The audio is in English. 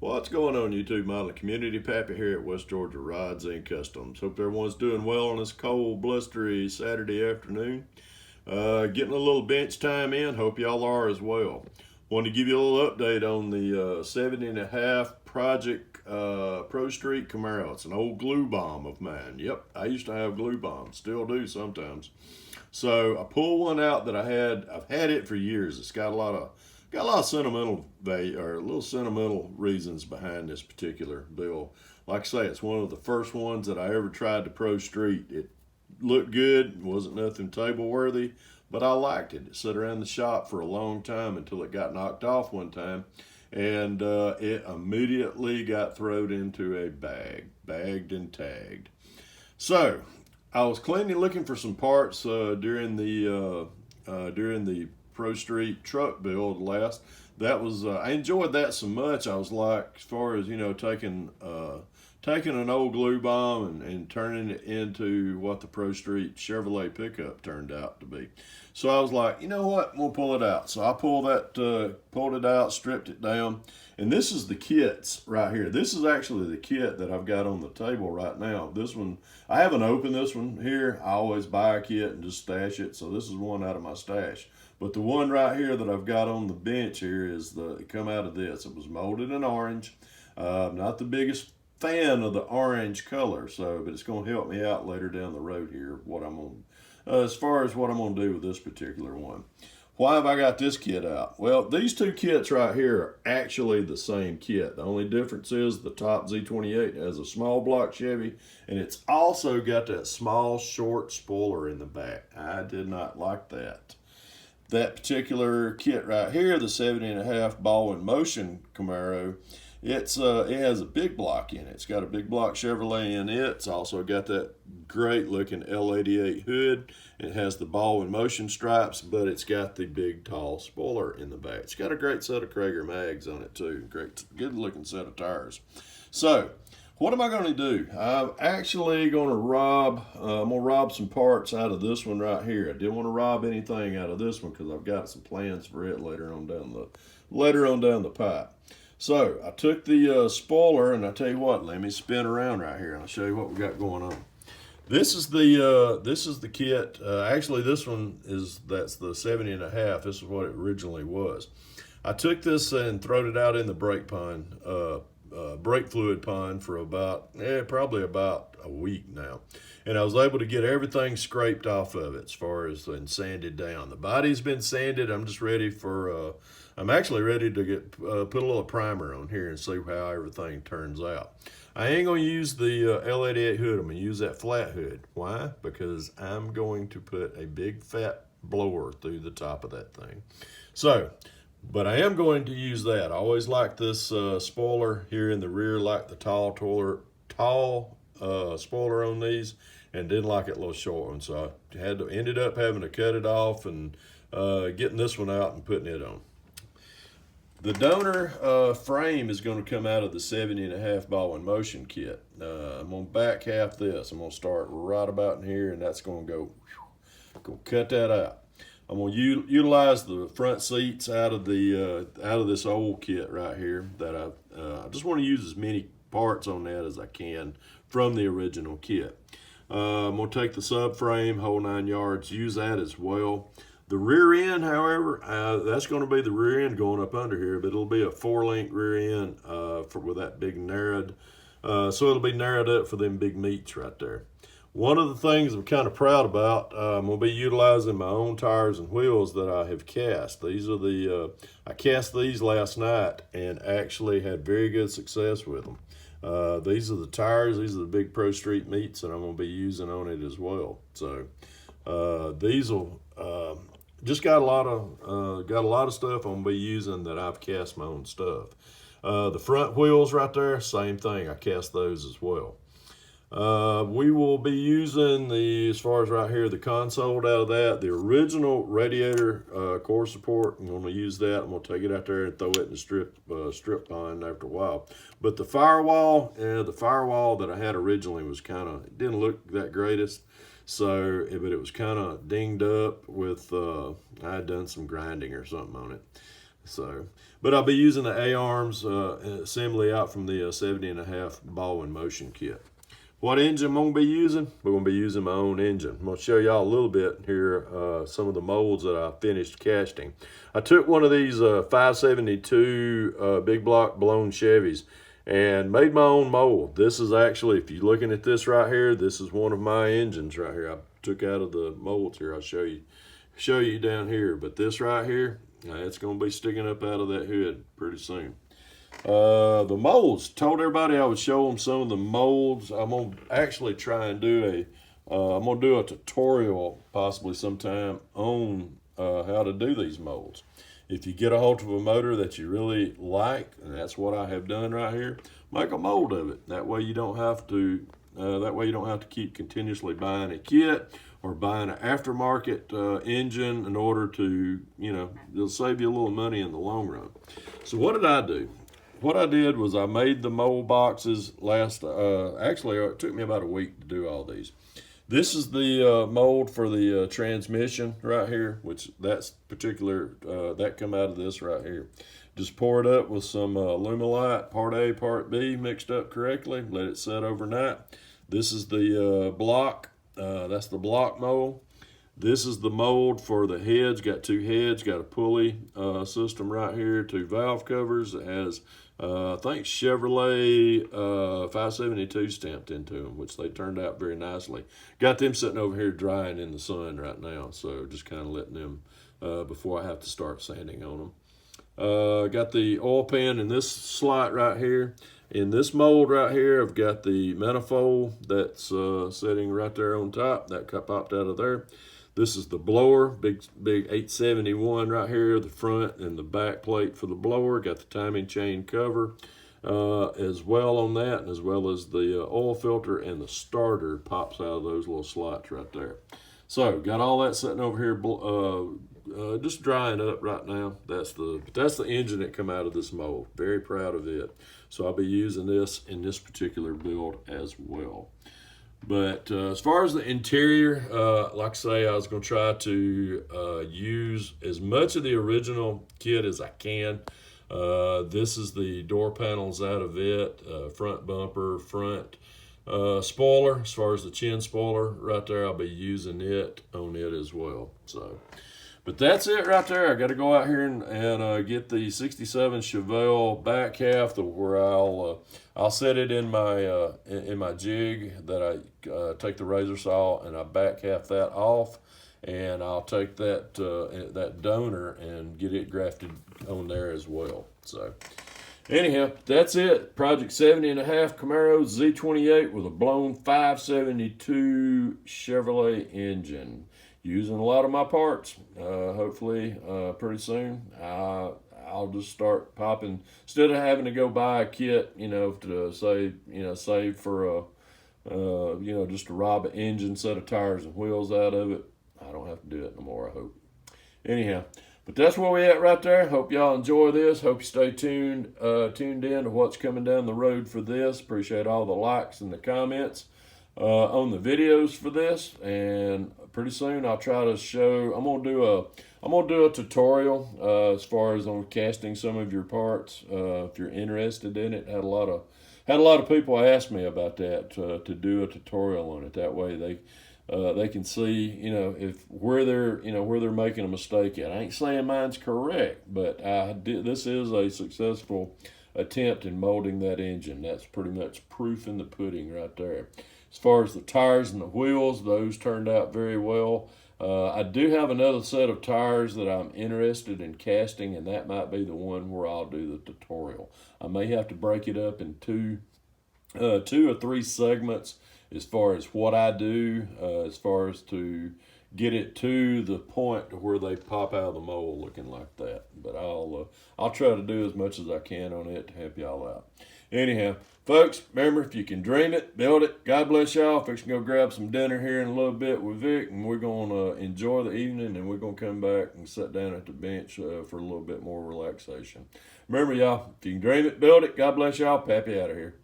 What's going on, YouTube modeling community? Pappy here at West Georgia Rods and Customs. Hope everyone's doing well on this cold, blustery Saturday afternoon. Getting a little bench time in. Hope y'all are as well. Want to give you a little update on the 70.5 Project Pro Street Camaro. It's an old glue bomb of mine. Yep, I used to have glue bombs. Still do sometimes. So I pulled one out that I've had it for years. It's got a lot of sentimental value, or little sentimental reasons behind this particular bill. Like I say, it's one of the first ones that I ever tried to Pro Street. It looked good, wasn't nothing table worthy, but I liked it. It sat around the shop for a long time until it got knocked off one time, and it immediately got thrown into a bagged and tagged. So I was cleaning, looking for some parts during the Pro Street truck build last. That was I enjoyed that so much. I was like, as far as taking an old glue bomb and turning it into what the Pro Street Chevrolet pickup turned out to be. So I was like, you know what, we'll pull it out. So I pulled it out, stripped it down, and this is the kits right here. This is actually the kit that I've got on the table right now. This one, I haven't opened this one here. I always buy a kit and just stash it. So this is one out of my stash. But the one right here that I've got on the bench here come out of this. It was molded in orange. Not the biggest fan of the orange color, but it's going to help me out later down the road here. As far as what I'm going to do with this particular one. Why have I got this kit out? Well, these two kits right here are actually the same kit. The only difference is the top Z28 has a small block Chevy, and it's also got that small short spoiler in the back. I did not like that. That particular kit right here, the 70.5 ball in motion Camaro, it has a big block in it. It's got a big block Chevrolet in it. It's also got that great looking L88 hood. It has the ball in motion stripes, but it's got the big tall spoiler in the back. It's got a great set of Krager mags on it too. Great, good looking set of tires. So what am I going to do? I'm actually going to rob some parts out of this one right here. I didn't want to rob anything out of this one because I've got some plans for it later on down the pipe. So I took the spoiler, and I tell you what, let me spin around right here and I'll show you what we got going on. This is the kit. Actually, that's the 70.5. This is what it originally was. I took this and throwed it out in the brake fluid pond for probably about a week now, and I was able to get everything scraped off of it and sanded down. The body's been sanded. I'm just ready for I'm actually ready to get put a little primer on here and see how everything turns out. I ain't going to use the L88 hood. I'm going to use that flat hood. Why? Because I'm going to put a big fat blower through the top of that thing. But I am going to use that. I always like this spoiler here in the rear, like the tall spoiler on these, and didn't like it a little short one. So I ended up having to cut it off and getting this one out and putting it on. The donor frame is going to come out of the 70.5 ball in motion kit. I'm going to back half this. I'm going to start right about in here, and that's going to go cut that out. I'm going to utilize the front seats out of this old kit right here. That I just want to use as many parts on that as I can from the original kit. I'm going to take the subframe, whole 9 yards, use that as well. The rear end, however, that's going to be the rear end going up under here, but it'll be a 4-link rear end with that big narrowed. So it'll be narrowed up for them big meats right there. One of the things I'm kind of proud about, I'm going to be utilizing my own tires and wheels that I have cast. These are I cast these last night and actually had very good success with them. These are the tires. These are the big Pro Street meats that I'm going to be using on it as well. So these will just got a lot of stuff I'm going to be using that I've cast my own stuff. The front wheels right there, same thing. I cast those as well. We will be using as far as right here, the console out of that, the original radiator core support. I'm going to use that. I'm going to take it out there and throw it in the strip pond after a while. But the firewall that I had originally it didn't look that greatest. But it was kind of dinged up with, I had done some grinding or something on it. So, but I'll be using the A-arms assembly out from the 70.5 ball and motion kit. What engine I'm going to be using? We're going to be using my own engine. I'm going to show y'all a little bit here, some of the molds that I finished casting. I took one of these 572 big block blown Chevys and made my own mold. This is actually, if you're looking at this right here, this is one of my engines right here. I took out of the molds here. I'll show you down here. But this right here, it's going to be sticking up out of that hood pretty soon. The molds, told everybody I would show them some of the molds. I'm gonna actually try and do I'm gonna do a tutorial possibly sometime on how to do these molds. If you get a hold of a motor that you really like, and that's what I have done right here, make a mold of it. That way you don't have to keep continuously buying a kit or buying an aftermarket engine in order to, it'll save you a little money in the long run. So what did I do? What I did was I made the mold boxes actually it took me about a week to do all these. This is the mold for the transmission right here, which that come out of this right here. Just pour it up with some Lumelite, part A, part B, mixed up correctly. Let it set overnight. This is the block. That's the block mold. This is the mold for the heads. Got two heads, got a pulley system right here, two valve covers. It has, I think, Chevrolet 572 stamped into them, which they turned out very nicely. Got them sitting over here drying in the sun right now, so just kind of letting them before I have to start sanding on them. Got the oil pan in this slot right here. In this mold right here, I've got the manifold that's sitting right there on top. That popped out of there. This is the blower, big 871 right here, the front and the back plate for the blower. Got the timing chain cover as well on that, and as well as the oil filter, and the starter pops out of those little slots right there. So got all that sitting over here, just drying up right now. That's the engine that come out of this mold. Very proud of it. So I'll be using this in this particular build as well. But as far as the interior, like I say, I was going to try to use as much of the original kit as I can. This is the door panels out of it, front bumper, front spoiler. As far as the chin spoiler right there, I'll be using it on it as well. So, but that's it right there. I got to go out here and get the 67 Chevelle back half where I'll set it in my jig that I take the razor saw and I back half that off, and I'll take that donor and get it grafted on there as well. So anyhow, that's it. Project 70.5 Camaro Z28 with a blown 572 Chevrolet engine. Using a lot of my parts. Hopefully pretty soon I'll just start popping, instead of having to go buy a kit, to save for just to rob an engine, set of tires and wheels out of it. I don't have to do it no more, I hope. Anyhow, but that's where we at right there. Hope y'all enjoy this. Hope you stay tuned in to what's coming down the road for this. Appreciate all the likes and the comments on the videos for this, and pretty soon I'll try to show. I'm gonna do a tutorial as far as on casting some of your parts. If you're interested in it, had a lot of people ask me about that to do a tutorial on it. That way they can see where they're making a mistake at. I ain't saying mine's correct, but this is a successful attempt in molding that engine. That's pretty much proof in the pudding right there. As far as the tires and the wheels, those turned out very well. I do have another set of tires that I'm interested in casting, and that might be the one where I'll do the tutorial. I may have to break it up in two or three segments as far as what I do, as far as to get it to the point to where they pop out of the mold looking like that. But I'll try to do as much as I can on it to help y'all out. Anyhow, folks, remember, if you can dream it, build it. God bless y'all. Fixing to go grab some dinner here in a little bit with Vic, and we're going to enjoy the evening, and we're going to come back and sit down at the bench for a little bit more relaxation. Remember, y'all, if you can dream it, build it. God bless y'all. Pappy out of here.